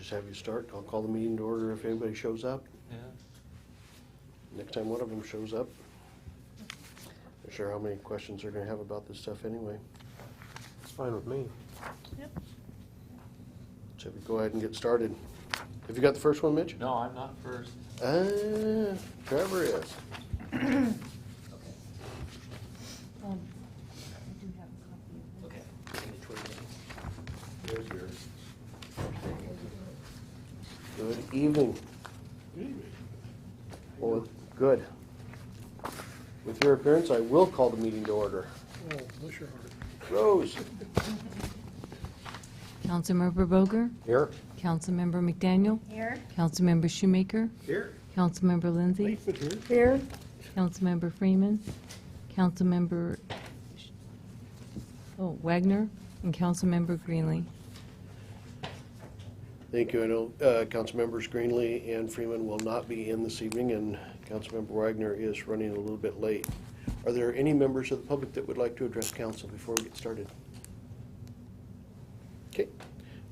just have you start. I'll call the meeting to order if anybody shows up. Yeah. Next time one of them shows up. Not sure how many questions they're gonna have about this stuff anyway. It's fine with me. So we go ahead and get started. Have you got the first one, Mitch? No, I'm not first. Trevor is. I do have a copy of Okay. There's yours. Good evening. Well, good. With your appearance, I will call the meeting to order. Oh, bless your heart. Rose. Councilmember Boger, Here. Councilmember McDaniel, Here. Councilmember Shoemaker, Here. Councilmember Lindsay, But here. Here. Councilmember Freeman, Councilmember Wagner, and Councilmember Greenlee. Thank you. I know Council Members Greenlee and Freeman will not be in this evening, and Councilmember Wagner is running a little bit late. Are there any members of the public that would like to address council before we get started? Okay.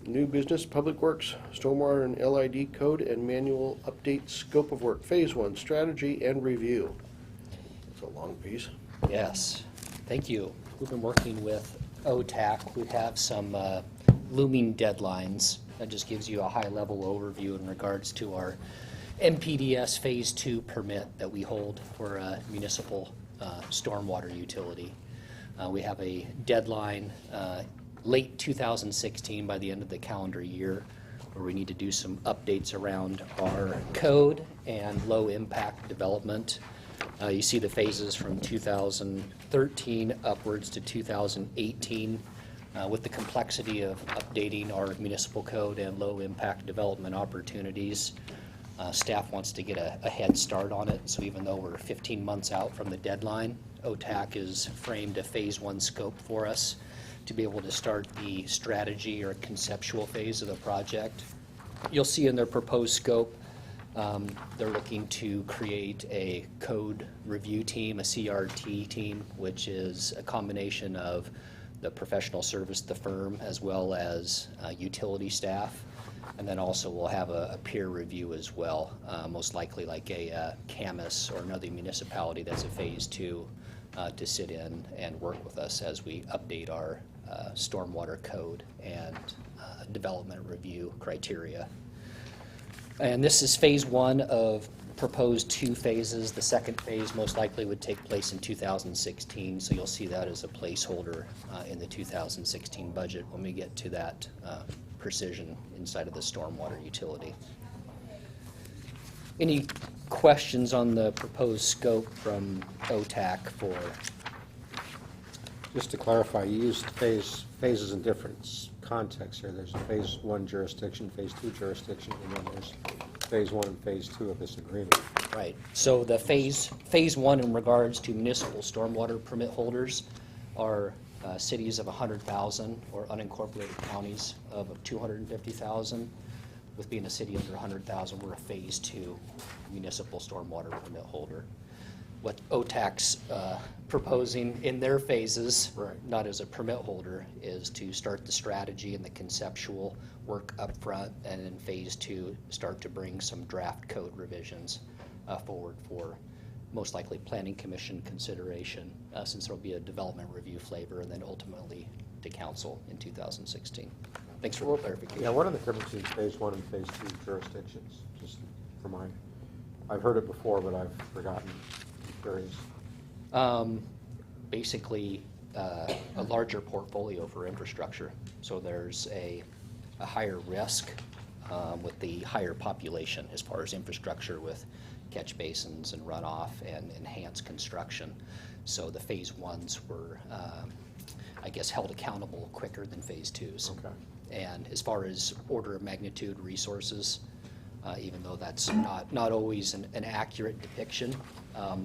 New business, Public Works, Stormwater and LID Code and Manual Update Scope of Work, Phase 1, Strategy and Review. It's a long piece. Yes, thank you. We've been working with OTAC. We have some looming deadlines. That just gives you a high-level overview in regards to our MPDS Phase 2 permit that we hold for a municipal stormwater utility. We have a deadline late 2016 by the end of the calendar year where we need to do some updates around our code and low-impact development. You see the phases from 2013 upwards to 2018. With the complexity of updating our municipal code and low-impact development opportunities, staff wants to get a head start on it. So even though we're 15 months out from the deadline, OTAC has framed a Phase 1 scope for us to be able to start the strategy or conceptual phase of the project. You'll see in their proposed scope, they're looking to create a code review team, a CRT team, which is a combination of the professional service, the firm, as well as utility staff. And then also we'll have a peer review as well, most likely like a CAMUS or another municipality that's a Phase 2 to sit in and work with us as we update our stormwater code and development review criteria. And this is Phase 1 of proposed 2 phases. The second phase most likely would take place in 2016, so you'll see that as a placeholder in the 2016 budget when we get to that precision inside of the stormwater utility. Any questions on the proposed scope from OTAC for? Just to clarify, you used phases in different contexts here. There's a Phase 1 jurisdiction, Phase 2 jurisdiction, and then there's Phase 1 and Phase 2 of this agreement. Right. So the phase 1 in regards to municipal stormwater permit holders are cities of 100,000 or unincorporated counties of 250,000. With being a city under 100,000, we're a Phase 2 municipal stormwater permit holder. What OTAC's proposing in their phases, Right. not as a permit holder, is to start the strategy and the conceptual work up front, and in Phase 2 start to bring some draft code revisions forward for most likely Planning Commission consideration, since there will be a development review flavor, and then ultimately to council in 2016. Thanks for the clarification. Yeah, what are the differences between Phase 1 and Phase 2 jurisdictions? Just for mine. I've heard it before, but I've forgotten. I'm curious. Basically, a larger portfolio for infrastructure. So there's a higher risk with the higher population as far as infrastructure with catch basins and runoff and enhanced construction. So the Phase 1s were, I guess, held accountable quicker than Phase 2s. Okay. And as far as order of magnitude resources, even though that's not always an accurate depiction, a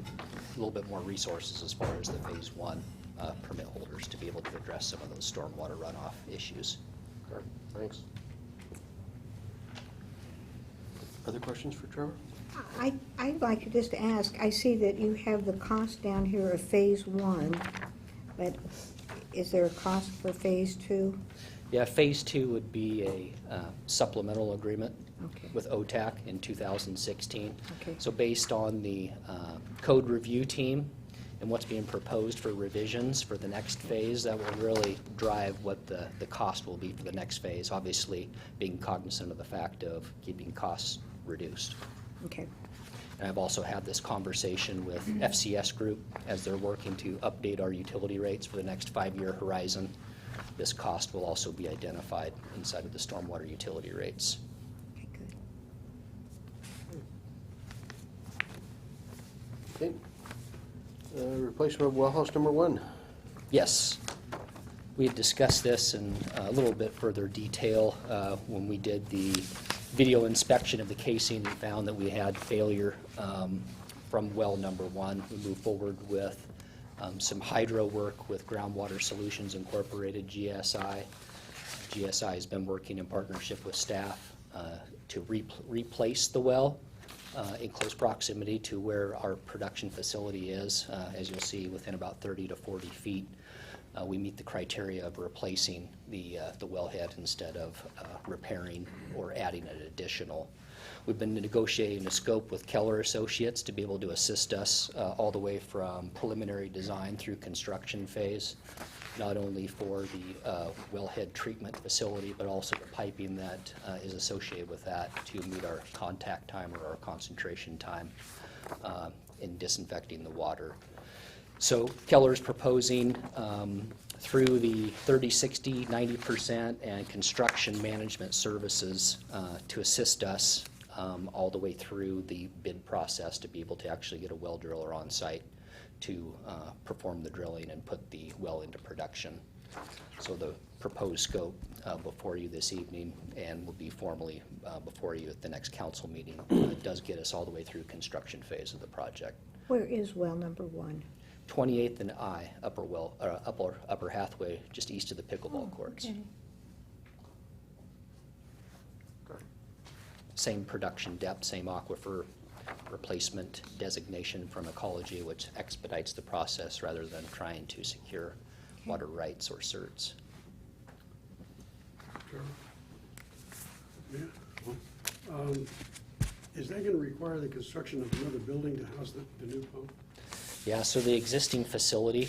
little bit more resources as far as the Phase 1 permit holders to be able to address some of those stormwater runoff issues. Okay, thanks. Other questions for Trevor? I'd like to just ask, I see that you have the cost down here of Phase 1, but is there a cost for phase two? Yeah, Phase 2 would be a supplemental agreement Okay. with OTAC in 2016. Okay. So based on the code review team and what's being proposed for revisions for the next phase, that will really drive what the cost will be for the next phase, obviously being cognizant of the fact of keeping costs reduced. Okay. And I've also had this conversation with FCS Group as they're working to update our utility rates for the next 5-year horizon. This cost will also be identified inside of the stormwater utility rates. Okay, good. Okay. Replacement of well house number 1. Yes, we had discussed this in a little bit further detail when we did the video inspection of the casing and found that we had failure from well number 1. We moved forward with some hydro work with Groundwater Solutions Incorporated, GSI. GSI has been working in partnership with staff to replace the well in close proximity to where our production facility is. As you'll see, within about 30 to 40 feet, we meet the criteria of replacing the wellhead instead of repairing or adding an additional. We've been negotiating a scope with Keller Associates to be able to assist us all the way from preliminary design through construction phase, not only for the wellhead treatment facility, but also the piping that is associated with that to meet our contact time or our concentration time in disinfecting the water. So Keller's proposing through the 30, 60, 90% and construction management services to assist us all the way through the bid process to be able to actually get a well driller on site to perform the drilling and put the well into production. So the proposed scope before you this evening and will be formally before you at the next council meeting does get us all the way through construction phase of the project. Where is well number 1? 28th and I, upper Hathaway, just east of the pickleball courts. Okay. Same production depth, same aquifer replacement designation from ecology, which expedites the process rather than trying to secure water rights or certs. Yeah. Is that going to require the construction of another building to house the new pump? Yeah, so the existing facility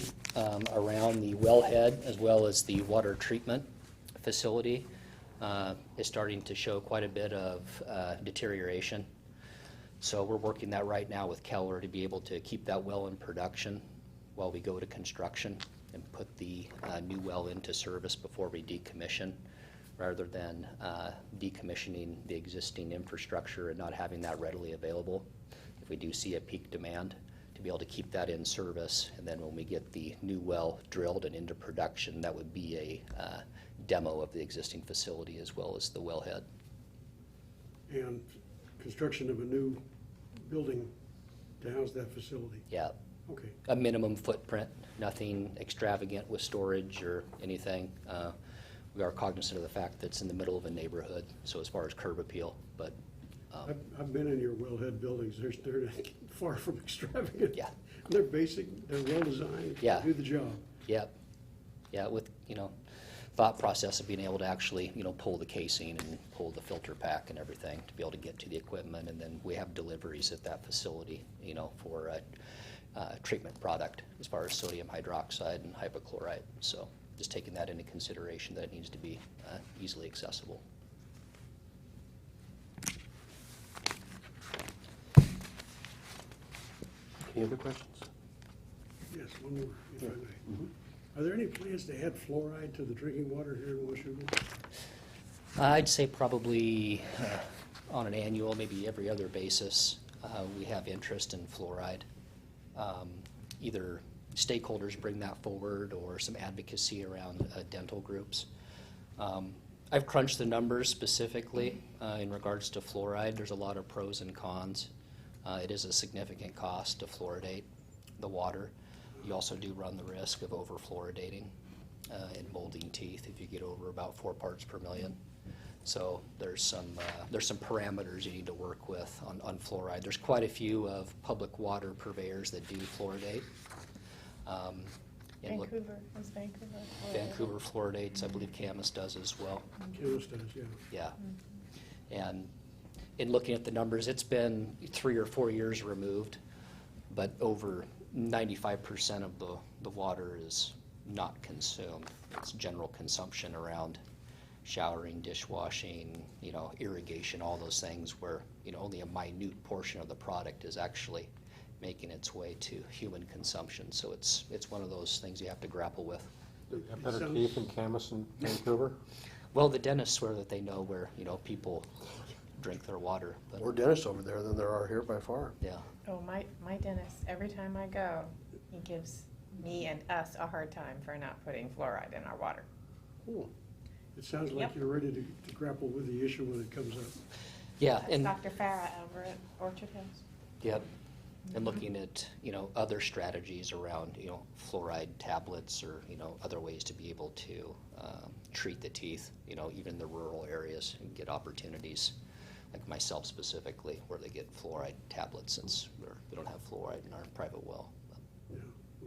around the wellhead as well as the water treatment facility is starting to show quite a bit of deterioration. So we're working that right now with Keller to be able to keep that well in production while we go to construction and put the new well into service before we decommission, rather than decommissioning the existing infrastructure and not having that readily available. If we do see a peak demand, to be able to keep that in service, and then when we get the new well drilled and into production, that would be a demo of the existing facility as well as the wellhead. And construction of a new building to house that facility? Yeah, Okay. a minimum footprint, nothing extravagant with storage or anything. We are cognizant of the fact that it's in the middle of a neighborhood, so as far as curb appeal, but I've been in your wellhead buildings. They're far from extravagant. Yeah. They're basic, they're well designed. Yeah. Do the job. yeah, with, thought process of being able to actually, pull the casing and pull the filter pack and everything to be able to get to the equipment. And then we have deliveries at that facility, for treatment product as far as sodium hydroxide and hypochlorite. So just taking that into consideration that it needs to be easily accessible. Any other questions? Yes, one more, if I may. Are there any plans to add fluoride to the drinking water here in Washougal? I'd say probably on an annual, maybe every other basis, we have interest in fluoride. Either stakeholders bring that forward or some advocacy around dental groups. I've crunched the numbers specifically in regards to fluoride. There's a lot of pros and cons. It is a significant cost to fluoridate the water. You also do run the risk of over-fluoridating and molding teeth if you get over about 4 parts per million. So there's some parameters you need to work with on fluoride. There's quite a few of public water purveyors that do fluoridate. And look- Vancouver, is Vancouver. Vancouver fluoridates, I believe Camas does as well. Camas does, yeah. Yeah. And in looking at the numbers, it's been 3 or 4 years removed, but over 95% of the water is not consumed. It's general consumption around showering, dishwashing, irrigation, all those things where, only a minute portion of the product is actually making its way to human consumption. So it's one of those things you have to grapple with. Do you have better teeth in Camas and Vancouver? Well, the dentists swear that they know where, people drink their water, but, More dentists over there than there are here by far. yeah. Oh, my dentist, every time I go, he gives me and us a hard time for not putting fluoride in our water. Ooh. It sounds like Yep. you're ready to grapple with the issue when it comes up. Yeah, That's and, Dr. Farah over at Orchard Hills. yep, and looking at, other strategies around, fluoride tablets or, other ways to be able to treat the teeth, even in the rural areas and get opportunities, like myself specifically, where they get fluoride tablets since we don't have fluoride in our private well. Yeah,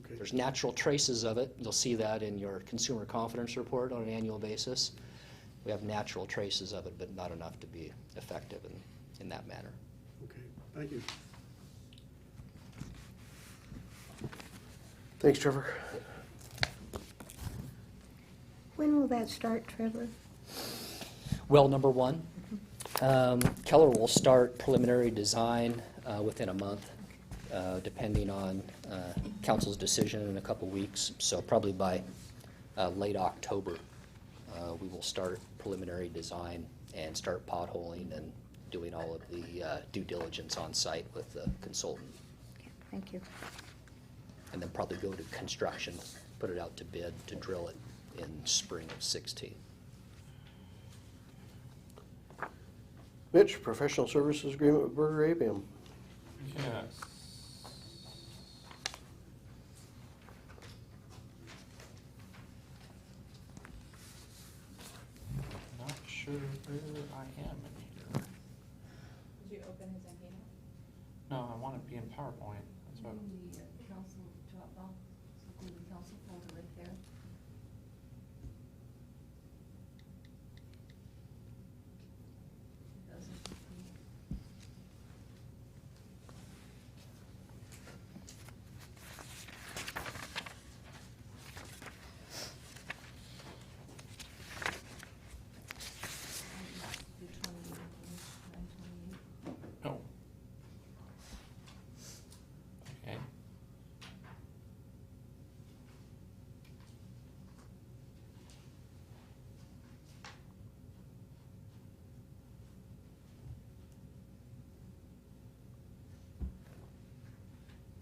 okay. There's natural traces of it. You'll see that in your consumer confidence report on an annual basis. We have natural traces of it, but not enough to be effective in that manner. Okay, thank you. Thanks, Trevor. When will that start, Trevor? Well, number one, Keller will start preliminary design within a month, depending on council's decision in a couple weeks. So probably by late October, we will start preliminary design and start potholing and doing all of the due diligence on site with the consultant. Okay, thank you. And then probably go to construction, put it out to bid to drill it in spring of 16. Mitch, professional services agreement with Burger ABM. Yes. Not sure where I am in here. Did you open his email? No, I want to be in PowerPoint. That's what. The council Dropbox, so go to the council folder right there. Oh. Okay.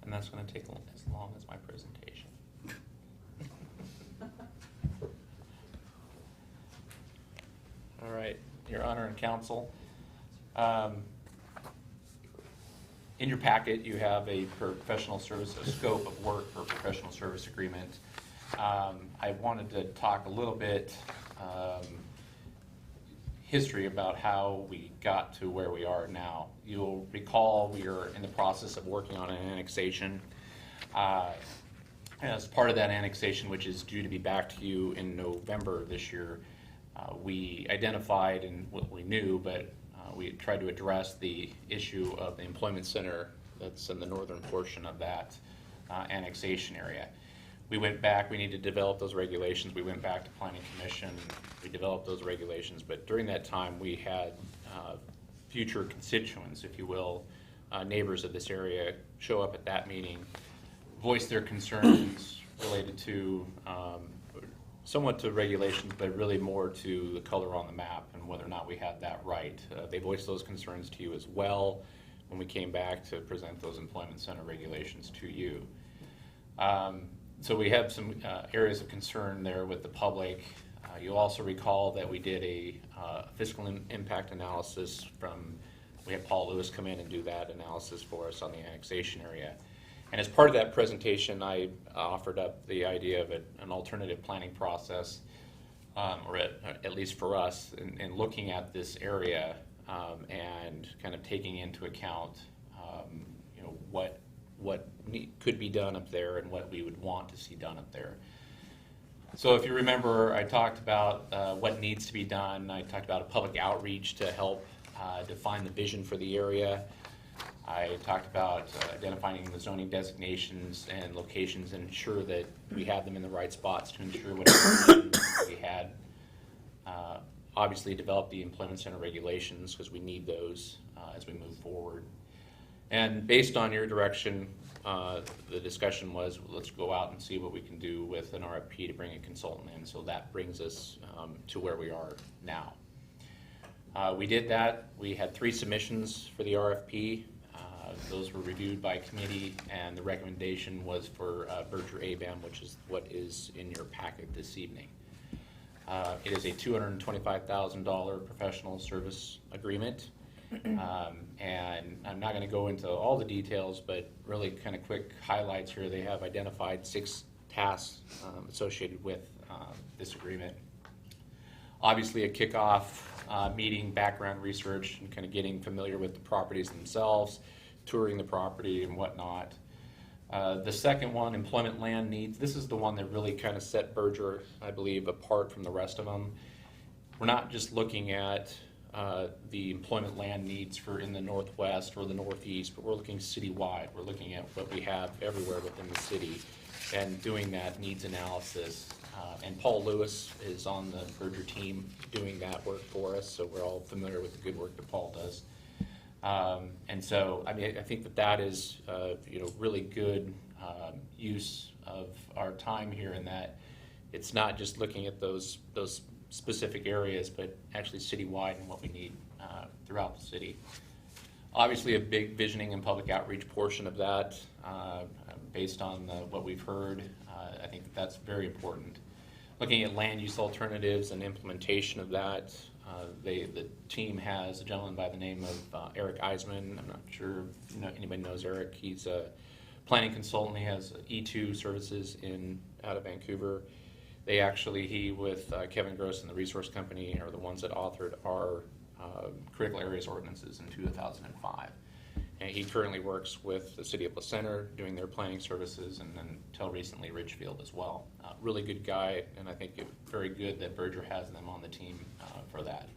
And that's going to take as long as my presentation. All right, Your Honor and Counsel. In your packet, you have a professional service, a scope of work for a professional service agreement. I wanted to talk a little bit history about how we got to where we are now. You'll recall we are in the process of working on an annexation. As part of that annexation, which is due to be back to you in November this year, we identified and what we knew, but we tried to address the issue of the employment center that's in the northern portion of that annexation area. We went back, we needed to develop those regulations. We went back to Planning Commission, we developed those regulations, but during that time we had future constituents, if you will, neighbors of this area show up at that meeting, voice their concerns related to somewhat to regulations, but really more to the color on the map and whether or not we had that right. They voiced those concerns to you as well when we came back to present those employment center regulations to you. So we have some areas of concern there with the public. You'll also recall that we did a fiscal impact analysis we had Paul Lewis come in and do that analysis for us on the annexation area. And as part of that presentation, I offered up the idea of an alternative planning process, or at least for us, in looking at this area and kind of taking into account, what could be done up there and what we would want to see done up there. So if you remember, I talked about what needs to be done. I talked about a public outreach to help define the vision for the area. I talked about identifying the zoning designations and locations and ensure that we have them in the right spots to ensure whatever we had. Obviously develop the employment center regulations because we need those as we move forward. And based on your direction, the discussion was, let's go out and see what we can do with an RFP to bring a consultant in. So that brings us to where we are now. We did that. We had 3 submissions for the RFP. Those were reviewed by committee, and the recommendation was for Berger ABAM, which is what is in your packet this evening. It is a $225,000 professional service agreement. And I'm not going to go into all the details, but really kind of quick highlights here. They have identified 6 tasks associated with this agreement. Obviously a kickoff meeting, background research, and kind of getting familiar with the properties themselves, touring the property and whatnot. The second one, employment land needs. This is the one that really kind of set Berger, I believe, apart from the rest of them. We're not just looking at the employment land needs for in the Northwest or the Northeast, but we're looking citywide. We're looking at what we have everywhere within the city and doing that needs analysis. And Paul Lewis is on the Berger team doing that work for us, so we're all familiar with the good work that Paul does. And so, I mean, I think that that is, really good use of our time here in that it's not just looking at those specific areas, but actually citywide and what we need throughout the city. Obviously, a big visioning and public outreach portion of that, based on what we've heard, I think that's very important. Looking at land use alternatives and implementation of that, the team has a gentleman by the name of Eric Eisman. I'm not sure if anybody knows Eric. He's a planning consultant. He has E2 services out of Vancouver. They actually, he with Kevin Gross and the Resource Company are the ones that authored our critical areas ordinances in 2005. And he currently works with the City of La Center doing their planning services, and then until recently Ridgefield as well. Really good guy, and I think it's very good that Berger has them on the team for that.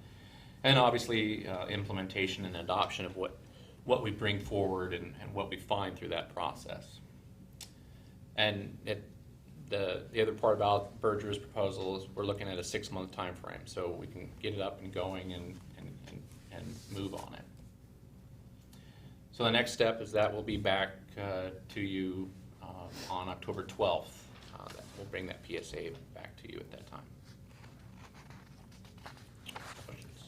And obviously implementation and adoption of what we bring forward and what we find through that process. And the other part about Berger's proposal is we're looking at a 6-month time frame, so we can get it up and going and move on it. So the next step is that we'll be back to you on October 12th. We'll bring that PSA back to you at that time. Questions?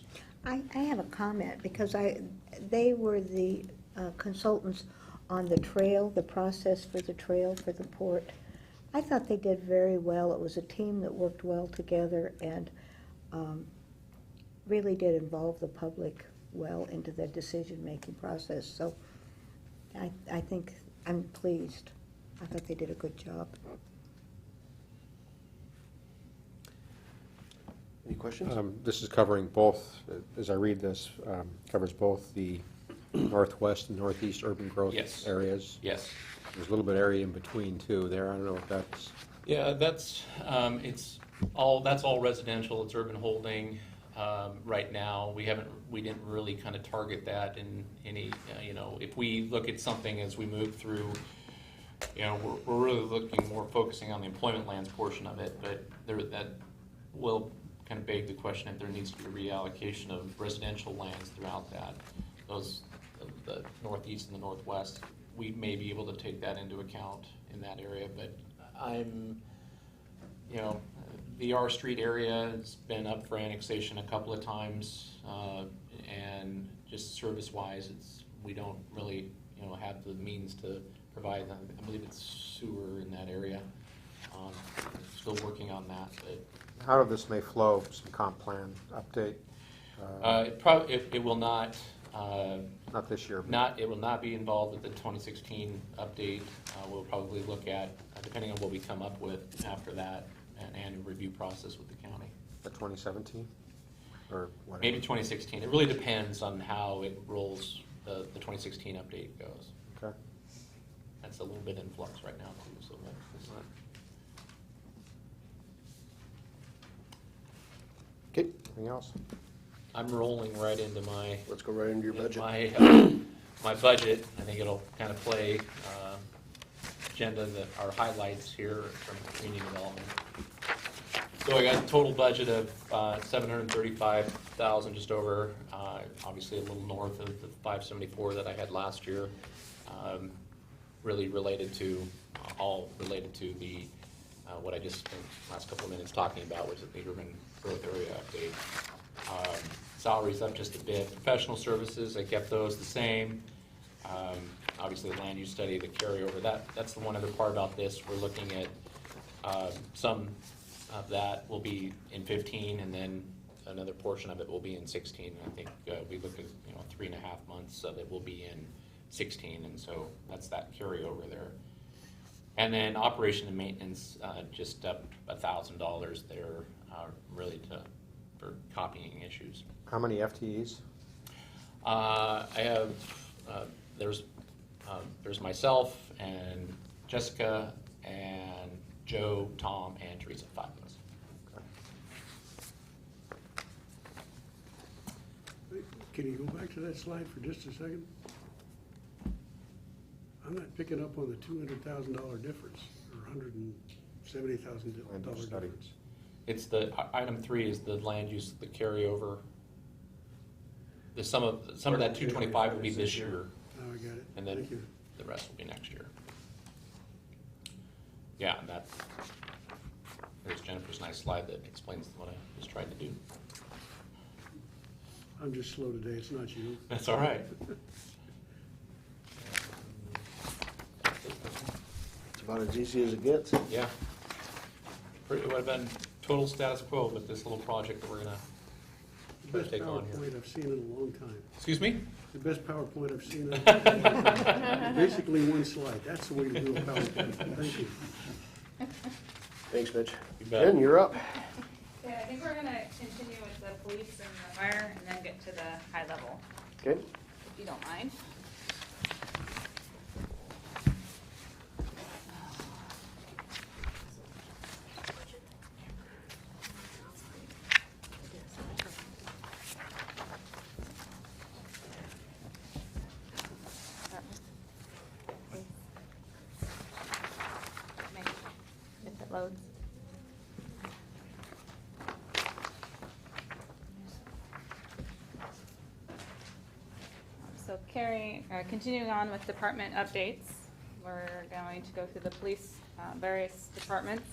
I have a comment because they were the consultants on the trail, the process for the trail for the port. I thought they did very well. It was a team that worked well together and really did involve the public well into the decision-making process. So I think I'm pleased. I thought they did a good job. Any questions? This is covering both, as I read this, covers both the northwest and northeast urban growth Yes. areas. Yes. There's a little bit of area in between too there. I don't know if that's, Yeah, that's that's all residential. It's urban holding. Right now, we didn't really kind of target that in any, if we look at something as we move through, we're really looking more focusing on the employment lands portion of it, but that will kind of beg the question if there needs to be a reallocation of residential lands throughout that. The northeast and the northwest, we may be able to take that into account in that area, but the R Street area has been up for annexation a couple of times, and just service-wise, we don't really, have the means to provide them. I believe it's sewer in that area. Still working on that, but out of this may flow some comp plan update. it will not. Not this year. But It will not be involved with the 2016 update. We'll probably look at, depending on what we come up with after that, an annual review process with the county. the 2017 or whatever. Maybe 2016. It really depends on how it rolls, the 2016 update goes. Okay. that's a little bit in flux right now too, so that's not. Okay, Anything else? I'm rolling right into my. let's go right into your budget. My budget, I think it'll kind of play, agenda that our highlights here from community development. So I got a total budget of, $735,000, just over, obviously a little north of the 574 that I had last year. Really related to, all related to the, what I just spent the last couple of minutes talking about, was the urban growth area update. Salaries up just a bit. Professional services, I kept those the same. Obviously, the land use study, the carryover, that's the one other part about this. We're looking at some of that will be in 15, and then another portion of it will be in 16. And I think we look at 3.5 months of it will be in 16, and so that's that carryover there. And then operation and maintenance, just up $1,000 there, really for copying issues. How many FTEs? I have, there's myself and Jessica and Joe, Tom, and Teresa, 5 of us. Can you go back to that slide for just a second? I'm not picking up on the $200,000 difference, or $170,000 Land use study. difference. It's the, item 3 is the land use, the carryover. The some of that 225 will be this year, Oh, I got it. and then Thank you. the rest will be next year. Yeah, and that, there's Jennifer's nice slide that explains what I was trying to do. I'm just slow today, it's not you. That's all right. It's about as easy as it gets. Yeah. It would have been total status quo, but this little project that we're gonna The best take on here. PowerPoint I've seen in a long time. Excuse me? The best PowerPoint I've seen in a long time. Basically one slide, that's the way to do a PowerPoint. Thank you. Thanks, Mitch. You bet. Ben, you're up. Okay, I think we're gonna continue with the police and the fire and then get to the high level, Okay, if you don't mind. If it loads. So continuing on with department updates, we're going to go through the police, various departments.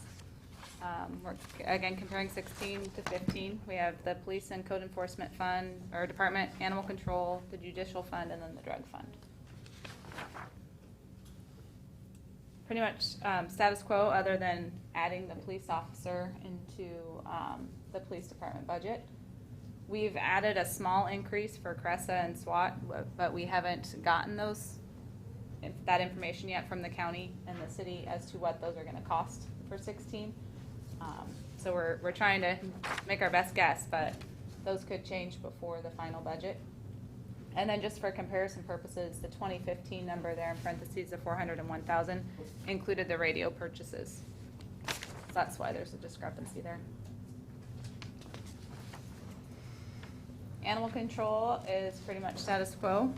We're again comparing 16 to 15. We have the police and code enforcement fund, or department, animal control, the judicial fund, and then the drug fund. Pretty much status quo, other than adding the police officer into the police department budget. We've added a small increase for CRESA and SWAT, but we haven't gotten that information yet from the county and the city as to what those are gonna cost for 16. So we're trying to make our best guess, but those could change before the final budget. And then just for comparison purposes, the 2015 number there in parentheses, the 401,000, included the radio purchases. So that's why there's a discrepancy there. Animal control is pretty much status quo.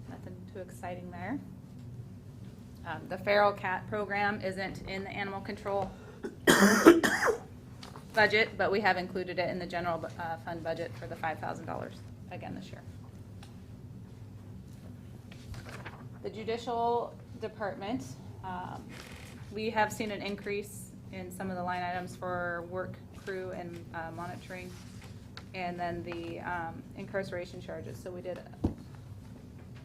Nothing too exciting there. The feral cat program isn't in the animal control budget, but we have included it in the general fund budget for the $5,000 again this year. The judicial department, we have seen an increase in some of the line items for work crew and monitoring, and then the incarceration charges. So we did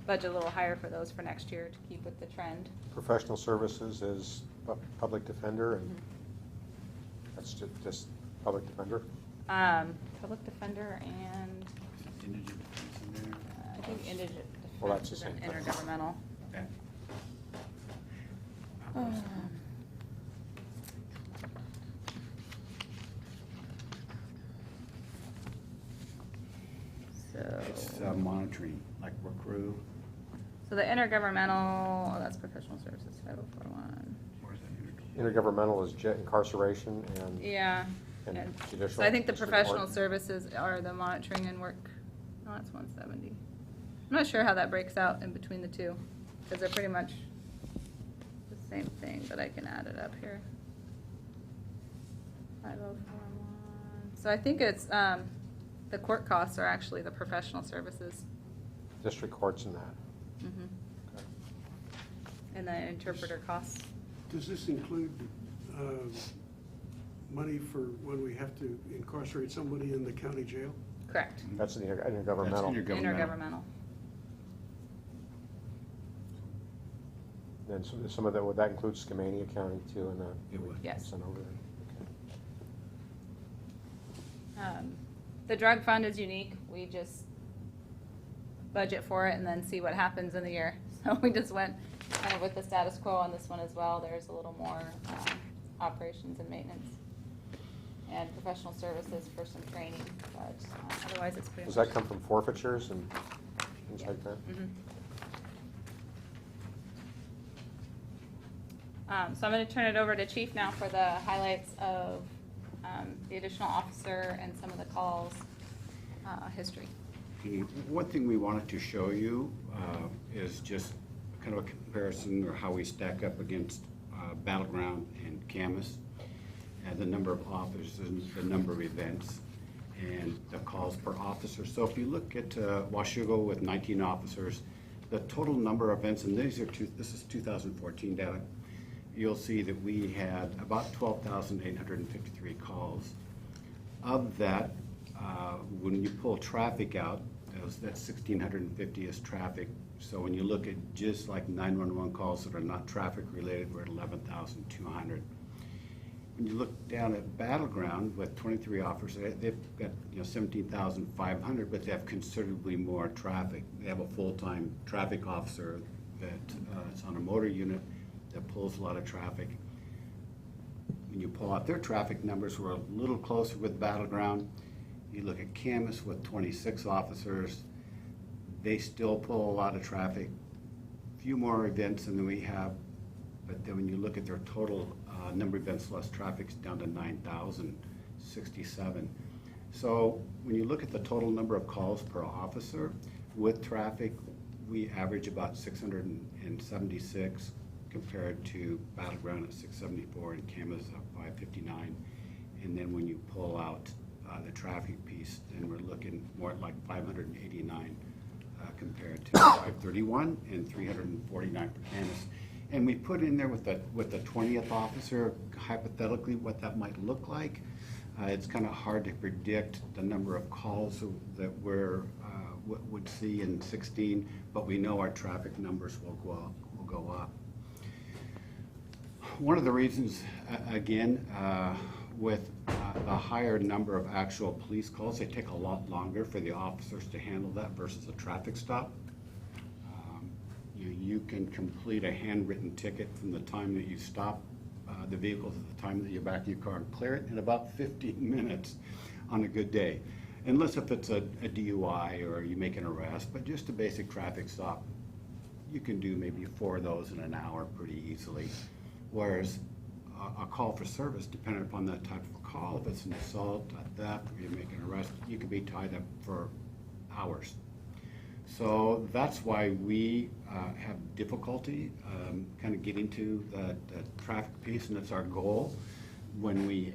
budget a little higher for those for next year to keep with the trend. Professional services is public defender, and that's just public defender. Public defender and I think indigent Well, that's defense the is same an thing. intergovernmental. Okay. So, It's monitoring, like recruit. So the intergovernmental, oh, that's professional services, 5041. Intergovernmental is incarceration and Yeah. And And judicial so I think the district professional court? services are the monitoring and work, no, that's 170. I'm not sure how that breaks out in between the two, because they're pretty much the same thing, but I can add it up here. 5041. So I think it's, the court costs are actually the professional services. district courts and that. Mhm. And the interpreter costs. Does this include money for when we have to incarcerate somebody in the county jail? Correct. That's an intergovernmental. Intergovernmental. And some of that, would that include Skamania County too, and that? It would. Yes. Sent over there? Okay. The drug fund is unique. We just budget for it and then see what happens in the year. So we just went kind of with the status quo on this one as well. There's a little more operations and maintenance and professional services for some training, but otherwise it's pretty Does much. that come from forfeitures and things like that? Mhm. So I'm going to turn it over to Chief now for the highlights of the additional officer and some of the calls history. One thing we wanted to show you is just kind of a comparison or how we stack up against Battleground and Camas, and the number of officers and the number of events and the calls per officer. So if you look at Washougal with 19 officers, the total number of events, and this is 2014 data, you'll see that we had about 12,853 calls. Of that, when you pull traffic out, that's 1,650 is traffic. So when you look at just like 911 calls that are not traffic related, we're at 11,200. When you look down at Battleground with 23 officers, they've got 17,500, but they have considerably more traffic. They have a full-time traffic officer that is on a motor unit that pulls a lot of traffic. When you pull out their traffic numbers, we're a little closer with Battleground. You look at Camas with 26 officers, they still pull a lot of traffic, few more events than we have, but then when you look at their total number of events less traffic, it's down to 9,067. So when you look at the total number of calls per officer with traffic, we average about 676 compared to Battleground at 674 and Camas at 559. And then when you pull out the traffic piece, then we're looking more at like 589 compared to 531 and 349 for Camas. And we put in there with the 20th officer, hypothetically, what that might look like. It's kind of hard to predict the number of calls that we're would see in 16, but we know our traffic numbers will go up. One of the reasons, again, with the higher number of actual police calls, they take a lot longer for the officers to handle that versus a traffic stop. You can complete a handwritten ticket from the time that you stop the vehicle to the time that you're back in your car and clear it in about 15 minutes on a good day. Unless if it's a DUI or you make an arrest, but just a basic traffic stop, you can do maybe 4 of those in an hour pretty easily. Whereas a call for service, depending upon that type of a call, if it's an assault, a theft, or you make an arrest, you could be tied up for hours. So that's why we have difficulty kind of getting to the traffic piece, and it's our goal when we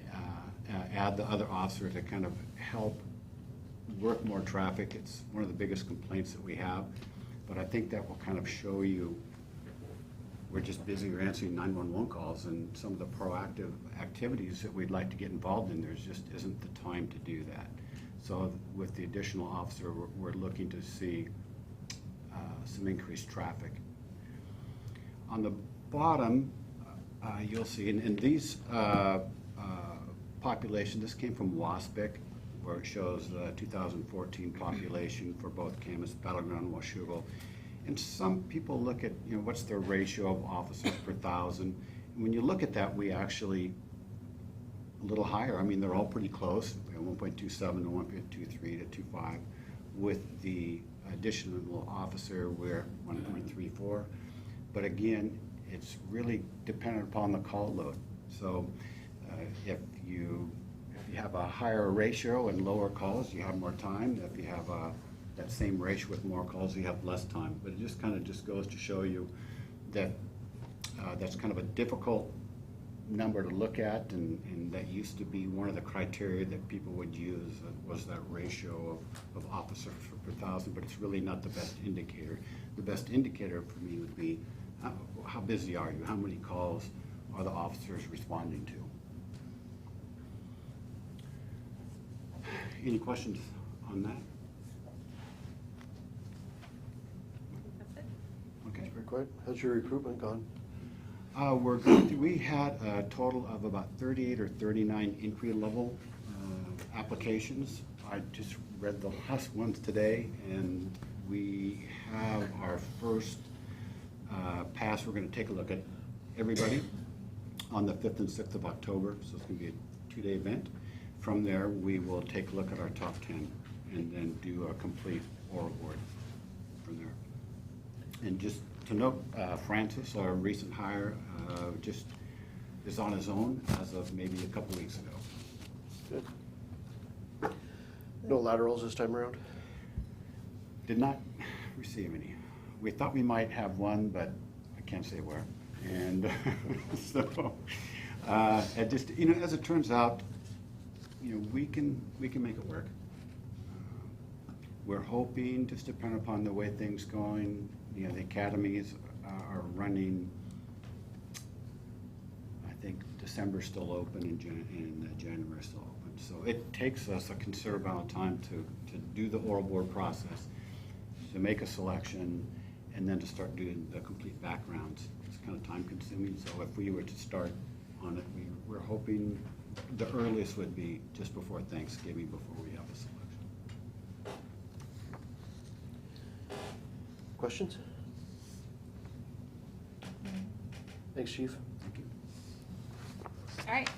add the other officer to kind of help work more traffic. It's one of the biggest complaints that we have, but I think that will kind of show you we're just busier answering 911 calls, and some of the proactive activities that we'd like to get involved in, there just isn't the time to do that. So with the additional officer, we're looking to see some increased traffic. On the bottom, you'll see, and these population, this came from WASPIC, where it shows the 2014 population for both Camas, Battleground, and Washougal. And some people look at, what's their ratio of officers per thousand. And when you look at that, we actually a little higher. I mean, they're all pretty close. We have 1.27 to 1.23 to 2.5 with the additional officer, we're 1.34. But again, it's really dependent upon the call load. So if you have a higher ratio and lower calls, you have more time. If you have that same ratio with more calls, you have less time. But it just kind of just goes to show you that that's kind of a difficult number to look at, and that used to be one of the criteria that people would use, was that ratio of officers per thousand, but it's really not the best indicator. The best indicator for me would be how busy are you? How many calls are the officers responding to? Any questions on that? That's it. Okay. Very quick. How's your recruitment gone? We're going through, we had a total of about 38 or 39 entry-level applications. I just read the last ones today, and we have our first pass. We're going to take a look at everybody on the 5th and 6th of October, so it's going to be a 2-day event. From there, we will take a look at our top 10 and then do a complete oral board from there. And just to note, Francis, our recent hire, just is on his own as of maybe a couple weeks ago. Good. No laterals this time around? Did not receive any. We thought we might have one, but I can't say where. And so, it just, as it turns out, we can make it work. We're hoping, just depending upon the way things going, the academies are running. I think December's still open and January's still open. So it takes us a considerable amount of time to do the oral board process, to make a selection, and then to start doing the complete backgrounds. It's kind of time consuming. So if we were to start on it, we're hoping the earliest would be just before Thanksgiving, before we have a selection. Questions? Thanks, Chief. Thank you. All right.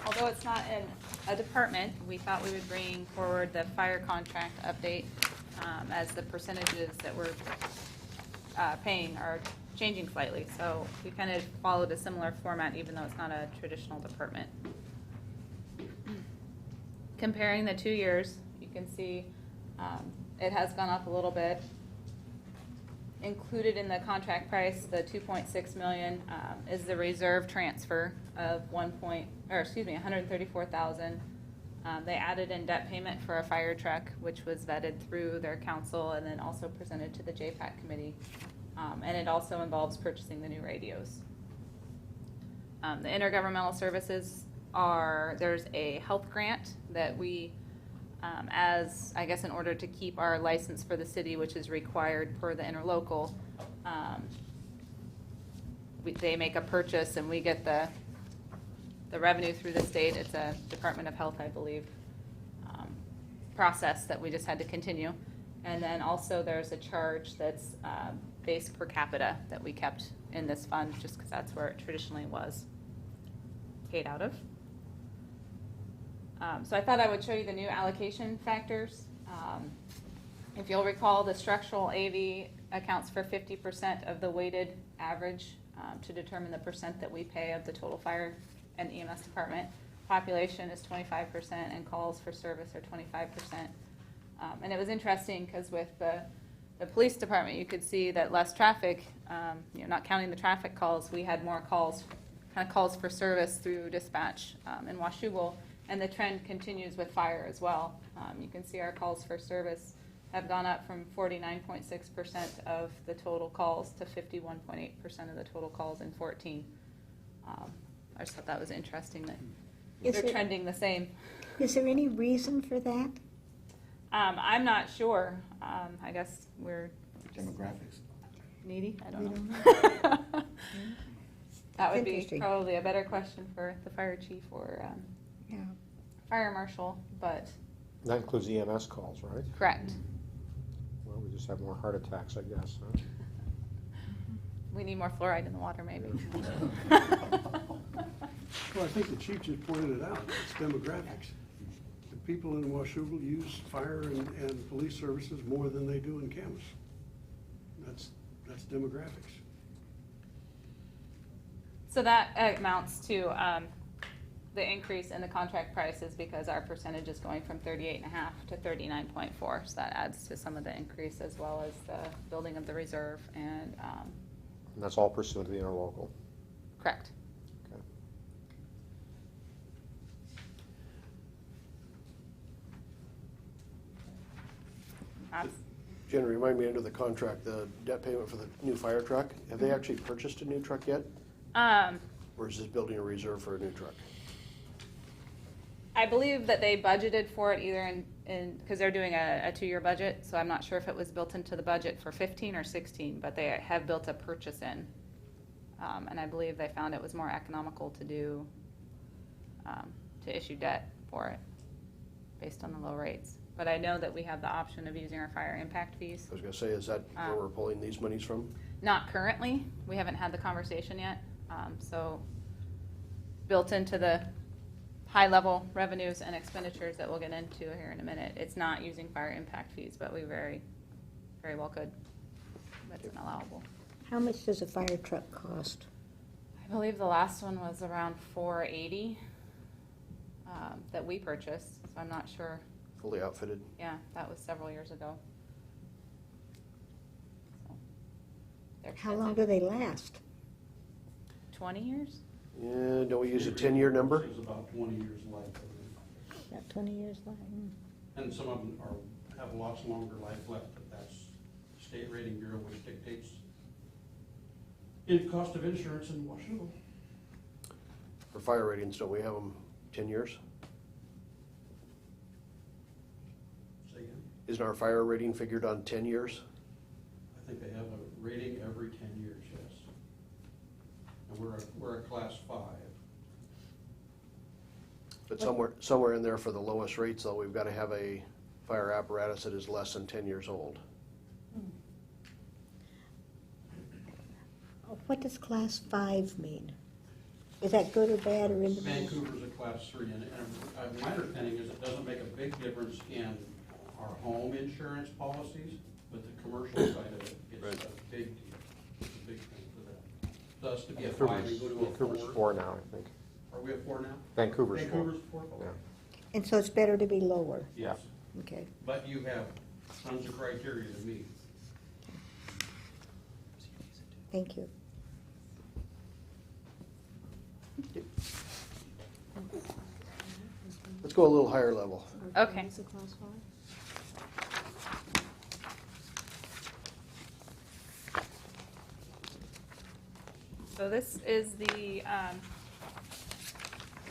Although it's not in a department, we thought we would bring forward the fire contract update, as the percentages that we're paying are changing slightly. So we kind of followed a similar format, even though it's not a traditional department. Comparing the 2 years, you can see it has gone up a little bit. Included in the contract price, the $2.6 million, is the reserve transfer of $134,000. They added in debt payment for a fire truck, which was vetted through their council and then also presented to the JPAC committee. And it also involves purchasing the new radios. The intergovernmental services there's a health grant that we, as, I guess, in order to keep our license for the city, which is required per the interlocal, they make a purchase and we get the revenue through the state. It's a Department of Health, I believe, process that we just had to continue. And then also there's a charge that's based per capita that we kept in this fund just because that's where it traditionally was paid out of. So I thought I would show you the new allocation factors. If you'll recall, the structural AV accounts for 50% of the weighted average to determine the percent that we pay of the total fire and EMS department. Population is 25% and calls for service are 25%. And it was interesting because with the police department, you could see that less traffic, not counting the traffic calls, we had more calls for service through dispatch in Washougal. And the trend continues with fire as well. You can see our calls for service have gone up from 49.6% of the total calls to 51.8% of the total calls in 14. I just thought that was interesting that they're trending the same. Is there any reason for that? I'm not sure. I guess we're Demographics. needy. I don't We know. don't know. That would be Interesting. probably a better question for the fire chief or Yeah. fire marshal, but That includes EMS calls, right? correct. Well, we just have more heart attacks, I guess, huh? We need more fluoride in the water, maybe. Well, I think the chief just pointed it out. It's demographics. The people in Washougal use fire and police services more than they do in Camas. That's demographics. So that amounts to the increase in the contract prices because our percentage is going from 38.5 to 39.4. So that adds to some of the increase as well as the building of the reserve and, And that's all pursuant to the interlocal. correct. Okay. That's- Jen, remind me under the contract, the debt payment for the new fire truck, have they actually purchased a new truck yet? Or is this building a reserve for a new truck? I believe that they budgeted for it either because they're doing a 2-year budget, so I'm not sure if it was built into the budget for 15 or 16, but they have built a purchase in. And I believe they found it was more economical to do, to issue debt for it based on the low rates. But I know that we have the option of using our fire impact fees. I was gonna say, is that where we're pulling these monies from? Not currently, we haven't had the conversation yet, so built into the high-level revenues and expenditures that we'll get into here in a minute, it's not using fire impact fees, but we very, very well could. That's an allowable. How much does a fire truck cost? I believe the last one was around $480 that we purchased, so I'm not sure. Fully outfitted? Yeah, that was several years ago. So, they're How long do expensive. they last? 20 years? Yeah, don't we use a 10-year number? It's about 20 years life. I think. About 20 years life. And some of them have lots longer life left, but that's State Rating Bureau, which dictates in cost of insurance in Washougal. For fire ratings, don't we have them 10 years? Say again? Isn't our fire rating figured on 10 years? I think they have a rating every 10 years, yes. And we're a class 5. But somewhere in there for the lowest rates, though, we've got to have a fire apparatus that is less than 10 years old. What does class 5 mean? Is that good or bad or in the middle? Vancouver's a class 3, and my understanding is it doesn't make a big difference in our home insurance policies, but the commercial side of it is Right. a big deal. It's a big thing for them. Thus, to be a 5 Vancouver's and go to a Vancouver's 4. 4 now, I think. Are we at 4 now? Vancouver's 4. Vancouver's 4? Yeah. And so it's better to be lower? Yes, Okay. but you have tons of criteria to meet. Thank you. Let's go a little higher level. Okay. So this is the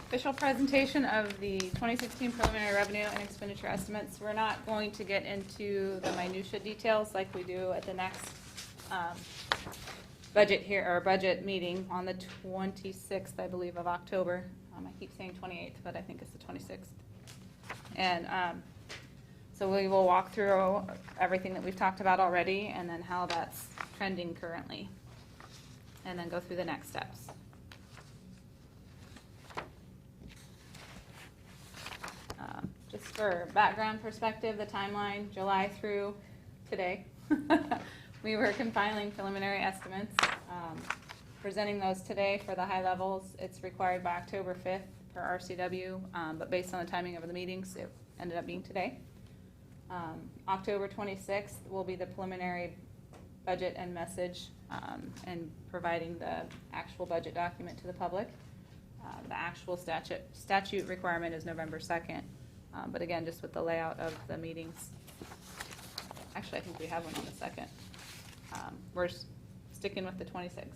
official presentation of the 2016 preliminary revenue and expenditure estimates. We're not going to get into the minutia details like we do at the next budget meeting on the 26th, I believe, of October. I keep saying 28th, but I think it's the 26th. And so we will walk through everything that we've talked about already and then how that's trending currently. And then go through the next steps. Just for background perspective, the timeline, July through today. We were compiling preliminary estimates, presenting those today for the high levels. It's required by October 5th for RCW, but based on the timing of the meetings, it ended up being today. October 26th will be the preliminary budget and message and providing the actual budget document to the public. The actual statute requirement is November 2nd, but again, just with the layout of the meetings. Actually, I think we have one on the 2nd. We're sticking with the 26th.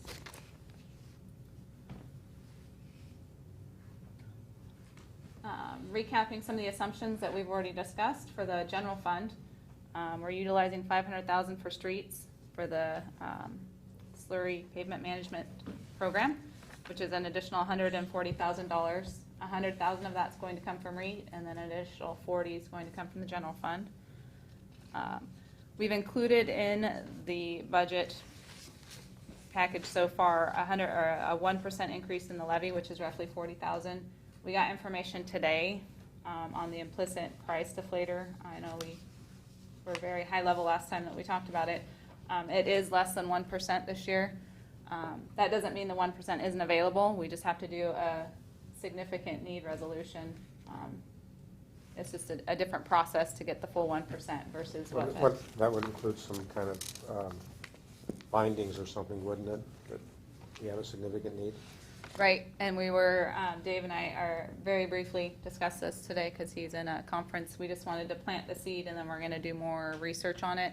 Recapping some of the assumptions that we've already discussed for the general fund. We're utilizing $500,000 for streets for the slurry pavement management program, which is an additional $140,000. $100,000 of that's going to come from REIT, and then an additional $40,000 is going to come from the general fund. We've included in the budget package so far a 1% increase in the levy, which is roughly $40,000. We got information today on the implicit price deflator. I know we were very high level last time that we talked about it. It is less than 1% this year. That doesn't mean the 1% isn't available. We just have to do a significant need resolution. It's just a different process to get the full 1% versus what. That would include some kind of findings or something, wouldn't it? That we have a significant need? Right, and we were, Dave and I are very briefly discussed this today because he's in a conference. We just wanted to plant the seed and then we're gonna do more research on it.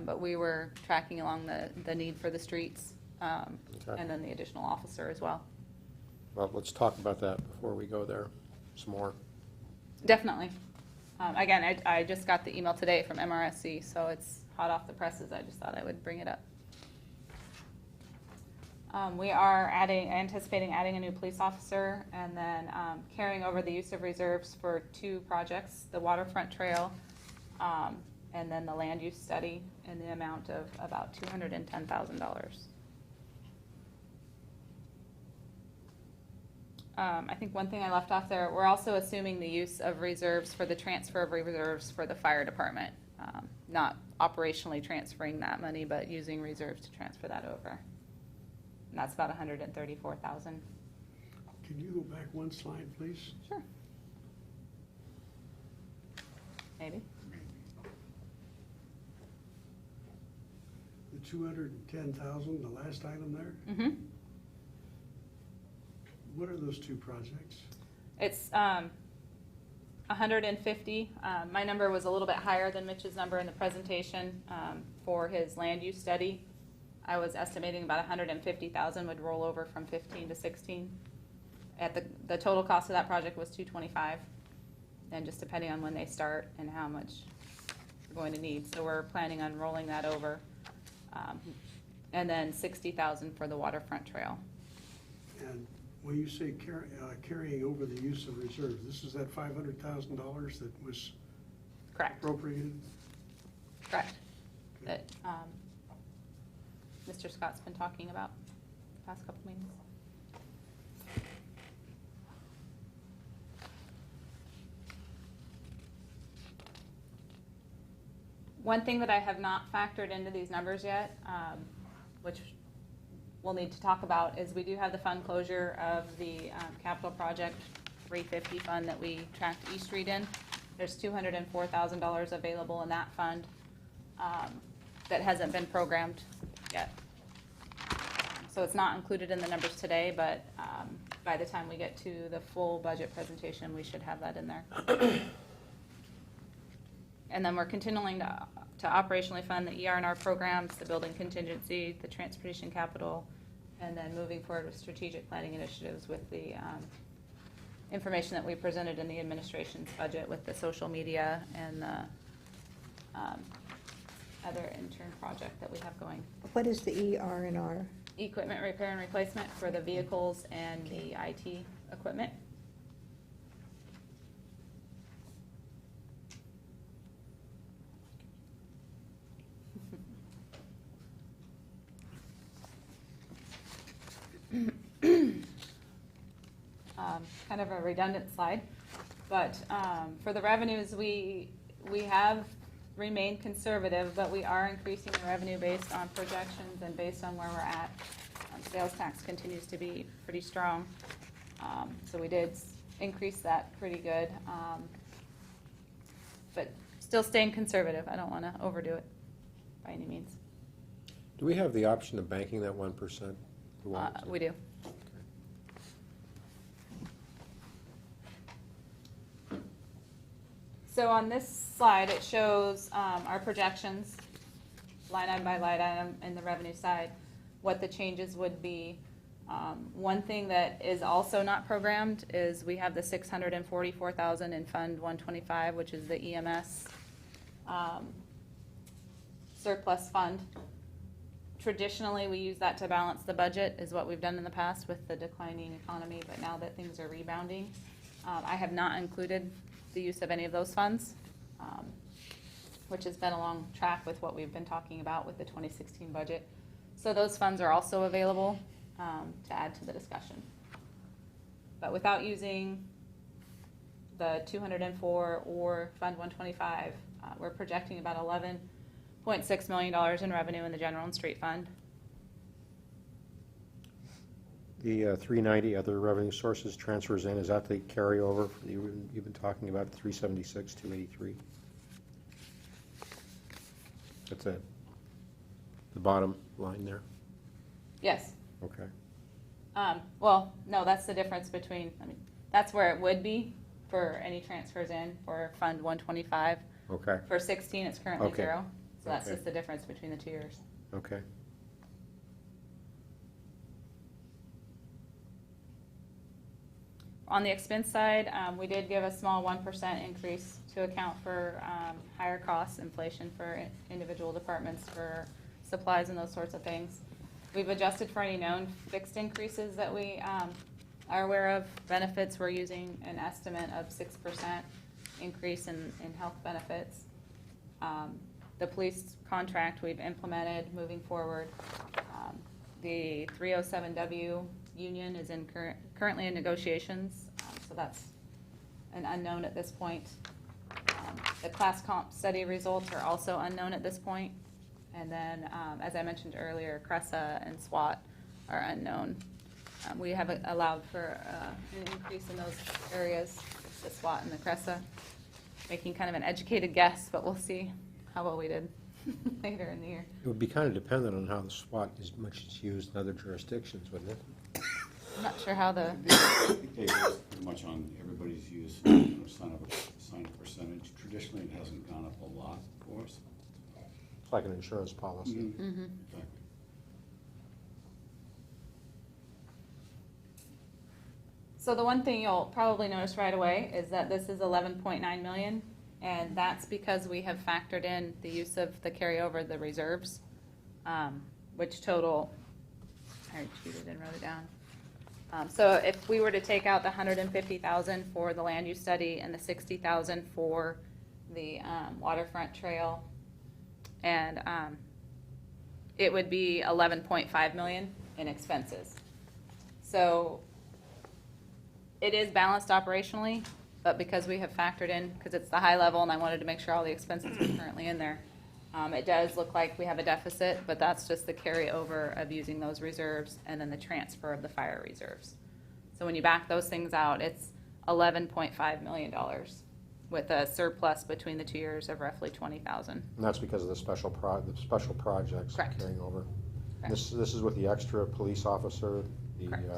But we were tracking along the need for the streets, Okay. and then the additional officer as well. Well, let's talk about that before we go there some more. Definitely. Again, I just got the email today from MRSC, so it's hot off the presses. I just thought I would bring it up. We are anticipating adding a new police officer and then carrying over the use of reserves for 2 projects, the waterfront trail, and then the land use study in the amount of about $210,000. I think one thing I left off there, we're also assuming the use of reserves for the transfer of reserves for the fire department. Not operationally transferring that money, but using reserves to transfer that over. And that's about $134,000. Can you go back one slide, please? Sure. Maybe. The 210,000, the last item there? Mm-hmm. What are those 2 projects? It's 150. My number was a little bit higher than Mitch's number in the presentation for his land use study. I was estimating about 150,000 would roll over from 15 to 16. At the total cost of that project was 225, and just depending on when they start and how much we're going to need. So we're planning on rolling that over, and then 60,000 for the waterfront trail. And when you say carrying over the use of reserves, this is that $500,000 that was Correct. appropriated? Correct. That Mr. Scott's been talking about the past couple meetings. One thing that I have not factored into these numbers yet, which we'll need to talk about, is we do have the fund closure of the capital project 350 fund that we tracked East Street in. There's $204,000 available in that fund that hasn't been programmed yet. So it's not included in the numbers today, but by the time we get to the full budget presentation, we should have that in there. And then we're continuing to operationally fund the ER&R programs, the building contingency, the transportation capital, and then moving forward with strategic planning initiatives with the information that we presented in the administration's budget with the social media and the other intern project that we have going. What is the ER&R? Equipment repair and replacement for the vehicles and the IT equipment. Kind of a redundant slide, but for the revenues, we have remained conservative, but we are increasing the revenue based on projections and based on where we're at. Sales tax continues to be pretty strong, so we did increase that pretty good, but still staying conservative. I don't want to overdo it by any means. Do we have the option of banking that 1%? We do. So on this slide, it shows our projections, line item by line item in the revenue side, what the changes would be. One thing that is also not programmed is we have the $644,000 in Fund 125, which is the EMS surplus fund. Traditionally, we use that to balance the budget, is what we've done in the past with the declining economy, but now that things are rebounding, I have not included the use of any of those funds, which has been along track with what we've been talking about with the 2016 budget. So those funds are also available to add to the discussion. But without using the 204 or Fund 125. We're projecting about $11.6 million in revenue in the general and street fund. The 390 other revenue sources transfers in, is that the carryover you've been talking about, 376, 283? That's it. The bottom line there. Yes. Okay. Well, no, that's the difference between, I mean, that's where it would be for any transfers in for Fund 125. Okay. For 16, it's currently Okay. 0. So that's Okay. just the difference between the 2 years. Okay. On the expense side, we did give a small 1% increase to account for higher costs, inflation for individual departments, for supplies and those sorts of things. We've adjusted for any known fixed increases that we are aware of. Benefits, we're using an estimate of 6% increase in health benefits. The police contract we've implemented moving forward. The 307W union is currently in negotiations, so that's an unknown at this point. The class comp study results are also unknown at this point. And then, as I mentioned earlier, CRESA and SWAT are unknown. We have allowed for an increase in those areas, the SWAT and the CRESA, making kind of an educated guess, but we'll see how well we did later in the year. It would be kind of dependent on how the SWAT is much is used in other jurisdictions, wouldn't it? I'm not sure how the, I think they base pretty much on everybody's use, sign up percentage. Traditionally, it hasn't gone up a lot for us. It's like an insurance policy. Mm-hmm. Exactly. So the one thing you'll probably notice right away is that this is 11.9 million, and that's because we have factored in the use of the carryover, the reserves, which total, I cheated and wrote it down. So if we were to take out the 150,000 for the land use study and the 60,000 for the waterfront trail, and it would be 11.5 million in expenses. So it is balanced operationally, but because we have factored in, because it's the high level and I wanted to make sure all the expenses were currently in there, it does look like we have a deficit, but that's just the carryover of using those reserves and then the transfer of the fire reserves. So when you back those things out, it's $11.5 million with a surplus between the 2 years of roughly 20,000. And that's because of the special projects Correct. carrying over. Correct. This is with the extra police officer, the Correct.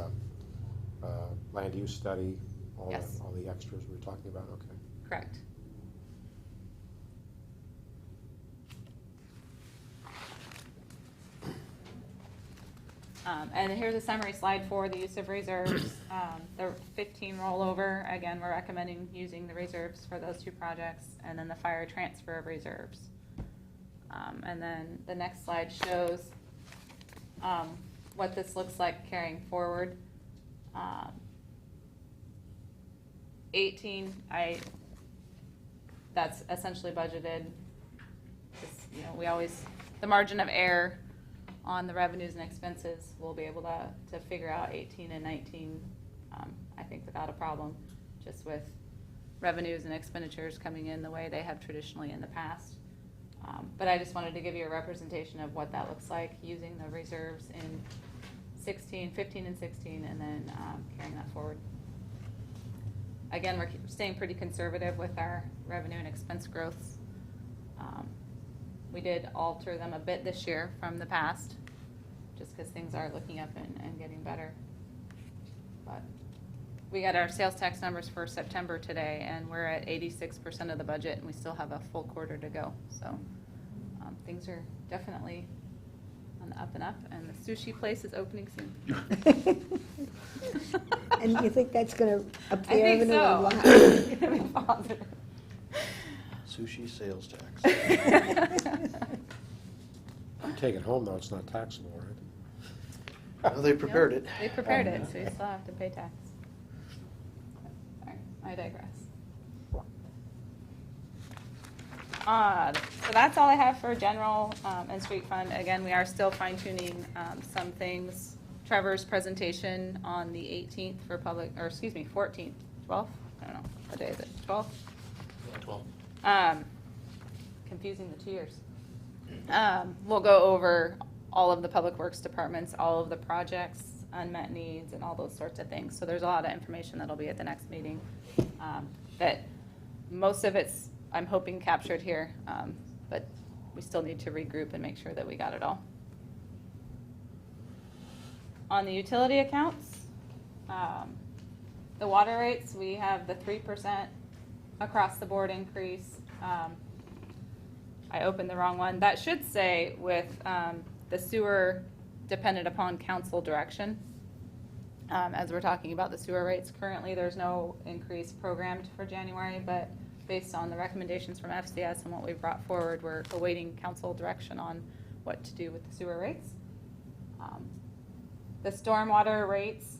land use study, all Yes. all the extras we were talking about, okay. Correct. And here's a summary slide for the use of reserves. The 15 rollover, again, we're recommending using the reserves for those 2 projects, and then the fire transfer of reserves. And then the next slide shows what this looks like carrying forward. 18, that's essentially budgeted. Just, we always, the margin of error on the revenues and expenses, we'll be able to figure out 18 and 19, I think without a problem, just with revenues and expenditures coming in the way they have traditionally in the past. But I just wanted to give you a representation of what that looks like using the reserves in 15 and 16, and then carrying that forward. Again, we're staying pretty conservative with our revenue and expense growths. We did alter them a bit this year from the past, just because things are looking up and getting better. But we got our sales tax numbers for September today, and we're at 86% of the budget, and we still have a full quarter to go. So things are definitely on the up and up, and the sushi place is opening soon. And you think that's going to I appear think in a so. lot? It's gonna be positive. Sushi sales tax. You take it home, though, it's not taxable, right? Well, they prepared it. They prepared it, so you still have to pay tax. Sorry, I digress. So that's all I have for general and street fund. Again, we are still fine tuning some things. Trevor's presentation on the 18th for 14th, 12th, I don't know, what day is it, 12th? 12. Confusing the 2 years. We'll go over all of the public works departments, all of the projects, unmet needs, and all those sorts of things. So there's a lot of information that'll be at the next meeting. That most of it's, I'm hoping, captured here, but we still need to regroup and make sure that we got it all. On the utility accounts, the water rates, we have the 3% across the board increase. I opened the wrong one. That should say with the sewer dependent upon council direction. As we're talking about the sewer rates, currently there's no increase programmed for January, but based on the recommendations from FCS and what we've brought forward, we're awaiting council direction on what to do with the sewer rates. The stormwater rates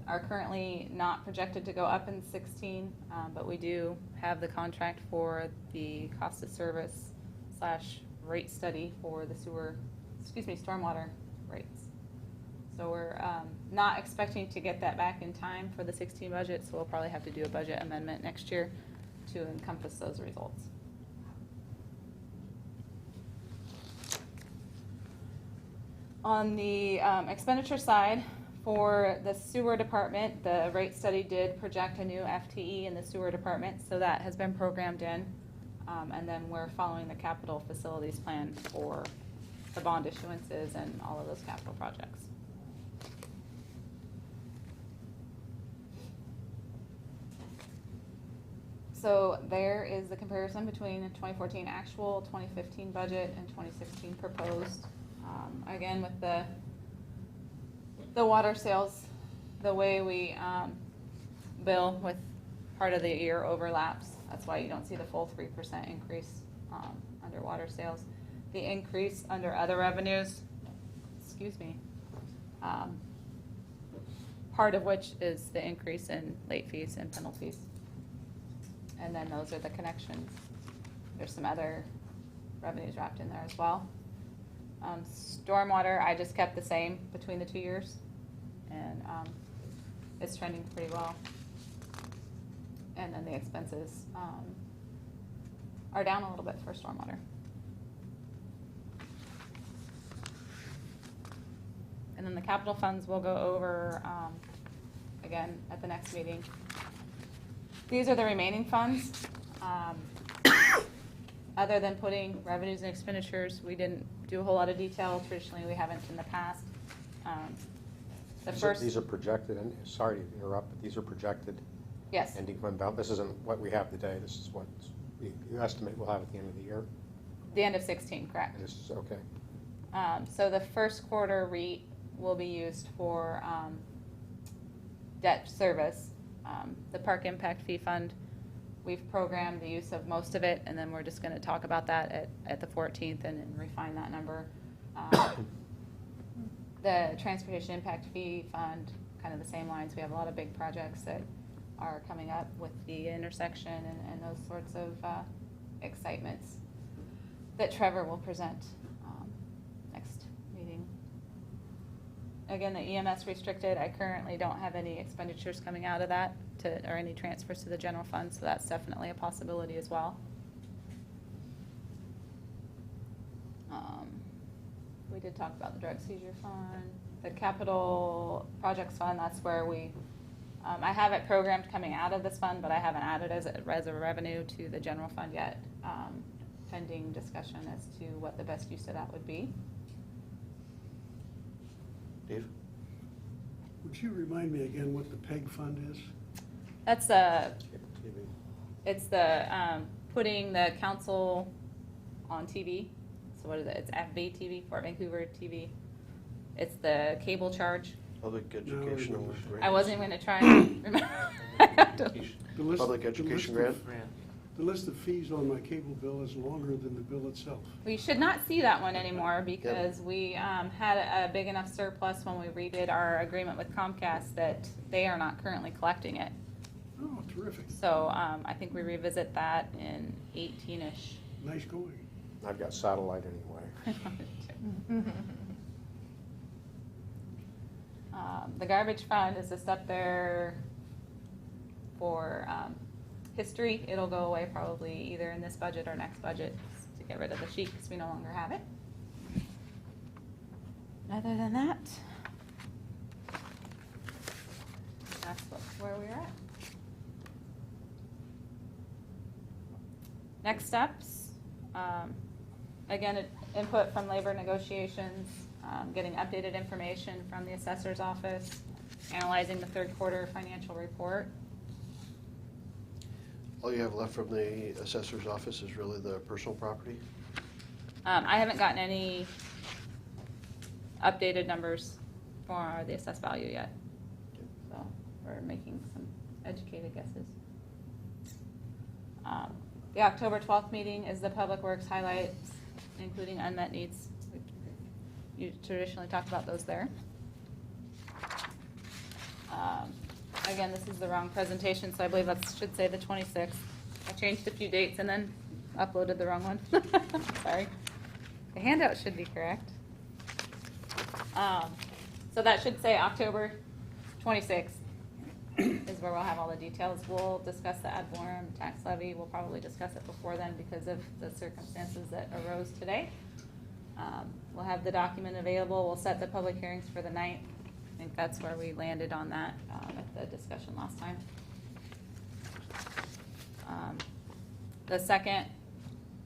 are currently not projected to go up in 16, but we do have the contract for the cost of service / rate study for the stormwater rates. So we're not expecting to get that back in time for the 16 budget, so we'll probably have to do a budget amendment next year to encompass those results. On the expenditure side, for the sewer department, the rate study did project a new FTE in the sewer department, so that has been programmed in. And then we're following the capital facilities plan for the bond issuances and all of those capital projects. So there is the comparison between 2014 actual, 2015 budget, and 2016 proposed. Again, with the water sales, the way we bill with part of the year overlaps. That's why you don't see the full 3% increase under water sales. The increase under other revenues, part of which is the increase in late fees and penalties. And then those are the connections. There's some other revenues wrapped in there as well. Stormwater, I just kept the same between the 2 years, and it's trending pretty well. And then the expenses are down a little bit for stormwater. And then the capital funds we'll go over again at the next meeting. These are the remaining funds. Other than putting revenues and expenditures, we didn't do a whole lot of detail. Traditionally, we haven't in the past. These are projected, and sorry to interrupt, but these are projected. Yes. Ending fund balance. This isn't what we have today. This is what you estimate we'll have at the end of the year. The end of 16, correct. And this is okay. So the first quarter REIT will be used for debt service. The Park Impact Fee Fund, we've programmed the use of most of it, and then we're just going to talk about that at the 14th and refine that number. The Transportation Impact Fee Fund, kind of the same lines. We have a lot of big projects that are coming up with the intersection and those sorts of excitements that Trevor will present next meeting. Again, the EMS restricted, I currently don't have any expenditures coming out of that or any transfers to the general fund, so that's definitely a possibility as well. We did talk about the drug seizure fund, the capital projects fund. That's where we, I have it programmed coming out of this fund, but I haven't added as a revenue to the general fund yet, pending discussion as to what the best use of that would be. Dave? Would you remind me again what the PEG fund is? That's it's the putting the council on TV. So what is it? It's FV TV, Fort Vancouver TV. It's the cable charge. Public educational grant. I wasn't going to try and remember. The list- Public the education list of- grant? The list of fees on my cable bill is longer than the bill itself. We should not see that one anymore because we had a big enough surplus when we redid our agreement with Comcast that they are not currently collecting it. Oh, terrific. So I think we revisit that in 18-ish. Nice going. I've got satellite anyway. The garbage fund is just up there for history. It'll go away probably either in this budget or next budget to get rid of the sheet because we no longer have it. Other than that, that's where we're at. Next steps, again, input from labor negotiations, getting updated information from the assessor's office, analyzing the third quarter financial report. All you have left from the assessor's office is really the personal property? I haven't gotten any updated numbers for the assessed value yet. So we're making some educated guesses. The October 12th meeting is the Public Works highlights, including unmet needs. You traditionally talk about those there. Again, this is the wrong presentation, so I believe that should say the 26th. I changed a few dates and then uploaded the wrong one. Sorry. The handout should be correct. So that should say October 26th is where we'll have all the details. We'll discuss the ad valorem tax levy. We'll probably discuss it before then because of the circumstances that arose today. We'll have the document available. We'll set the public hearings for the 9th. I think that's where we landed on that at the discussion last time. The second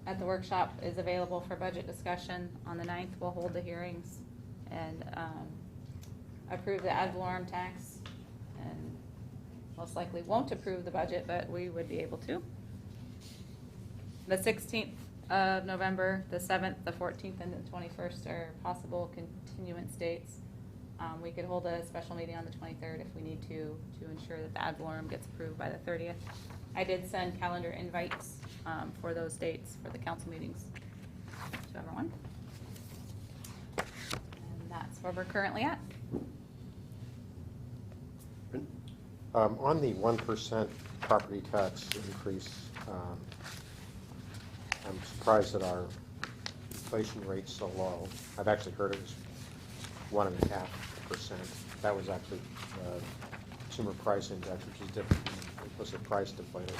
at the workshop is available for budget discussion. On the 9th, we'll hold the hearings and approve the ad valorem tax, and most likely won't approve the budget, but we would be able to. The 16th of November, the 7th, the 14th, and the 21st are possible continuance dates. We could hold a special meeting on the 23rd if we need to ensure that the ad valorem gets approved by the 30th. I did send calendar invites for those dates for the council meetings to everyone. And that's where we're currently at. On the 1% property tax increase, I'm surprised that our inflation rate's so low. I've actually heard it was 1.5%. That was actually consumer price index, which is different from implicit price deflator.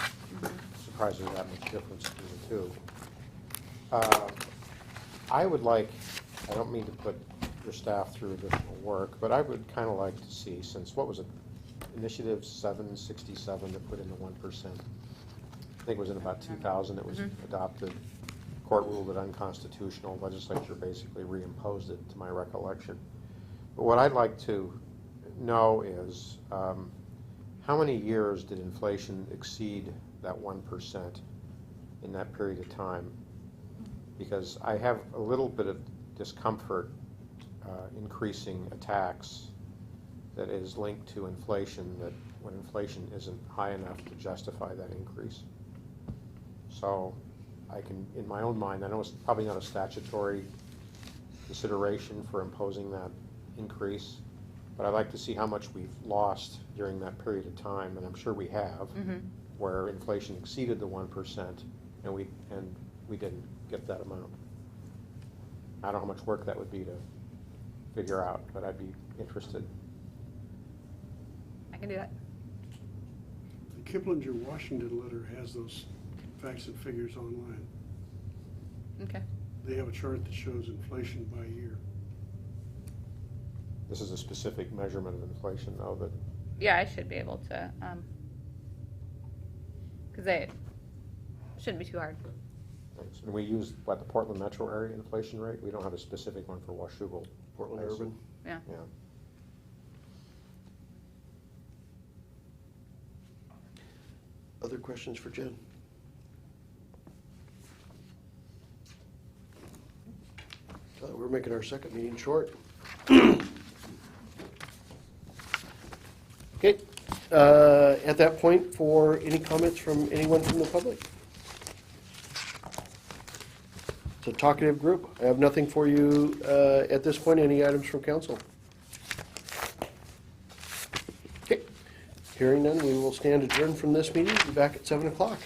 Surprised there's that much difference between the two. I would like, I don't mean to put your staff through additional work, but I would kind of like to see, since what was it, Initiative 767 that put in the 1%. I think it was in about 2000 it was adopted. Court ruled it unconstitutional. Legislature basically reimposed it, to my recollection. But what I'd like to know is how many years did inflation exceed that 1% in that period of time? Because I have a little bit of discomfort increasing a tax that is linked to inflation, that when inflation isn't high enough to justify that increase. So I can, in my own mind, I know it's probably not a statutory consideration for imposing that increase, but I'd like to see how much we've lost during that period of time, and I'm sure we have, where inflation exceeded the 1%, and we didn't get that amount. I don't know how much work that would be to figure out, but I'd be interested. I can do that. The Kiplinger Washington letter has those facts and figures online. Okay. They have a chart that shows inflation by year. This is a specific measurement of inflation, though, that Yeah, I should be able to, because they shouldn't be too hard. and we use, what, the Portland metro area inflation rate? We don't have a specific one for Washougal. Portland I assume. urban? Yeah. Yeah. Other questions for Jen? We're making our second meeting short. Okay, at that point, for any comments from anyone from the public? It's a talkative group. I have nothing for you at this point. Any items from council? Okay, hearing none, we will stand adjourned from this meeting. Be back at 7 o'clock.